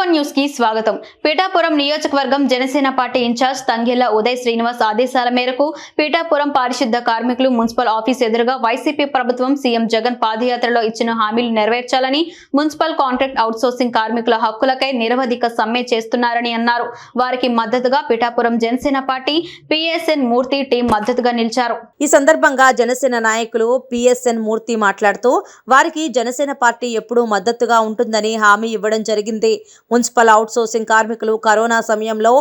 T1 news కి స్వాగతం. పీఠాపురం నియోజకవర్గం జనసేన పార్టీ ఇన్ఛార్జ్ తంగెళ్ల ఉదయ్ శ్రీనివాస్ ఆదేశాల మేరకు పీఠాపురం పారిశుద్ధ కార్మికులు మున్సిపల్ ఆఫీస్ ఎదురుగా వైసీపీ ప్రభుత్వం సీఎం జగన్ పాదయాత్రలో ఇచ్చిన హామీలు నెరవేర్చాలని, మున్సిపల్ కాంట్రాక్ట్ అవుట్సోర్సింగ్ కార్మికుల హక్కులకై నిరవధిక సమ్మె చేస్తున్నారని అన్నారు. వారికి మద్దతుగా పీఠాపురం జనసేన పార్టీ పిఎస్ఎన్ మూర్తి టీం మద్దతుగా నిలిచారు. ఈ సందర్భంగా జనసేన నాయకులు పిఎస్ఎన్ మూర్తి మాట్లాడుతూ వారికి జనసేన పార్టీ ఎప్పుడూ మద్దతుగా ఉంటుందని హామీ ఇవ్వడం జరిగింది. మున్సిపల్ అవుట్సోర్సింగ్ కార్మికులు కరోనా సమయంలో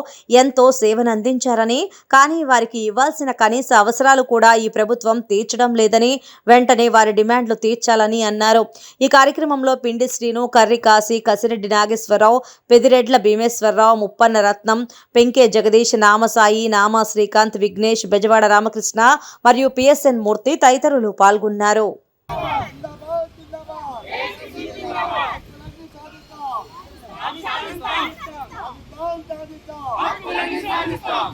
ఎంతో సేవను అందించారని, కానీ వారికి ఇవ్వాల్సిన కనీస అవసరాలు కూడా ఈ ప్రభుత్వం తీర్చడం లేదని, వెంటనే వారి డిమాండ్లు తీర్చాలని అన్నారు. ఈ కార్యక్రమంలో పిండి శ్రీను, కర్రి కాశీ, కసిరెడ్డి నాగేశ్వరరావు, పెదిరెడ్ల భీమేశ్వరరావు, ముప్పన్న రత్నం, పెంకే జగదీష్, నామసాయి, నామా శ్రీకాంత్, విఘ్నేష్, బెజవాడ రామకృష్ణ మరియు పిఎస్ఎన్ మూర్తి తదితరులు పాల్గొన్నారు. సాధిస్తాం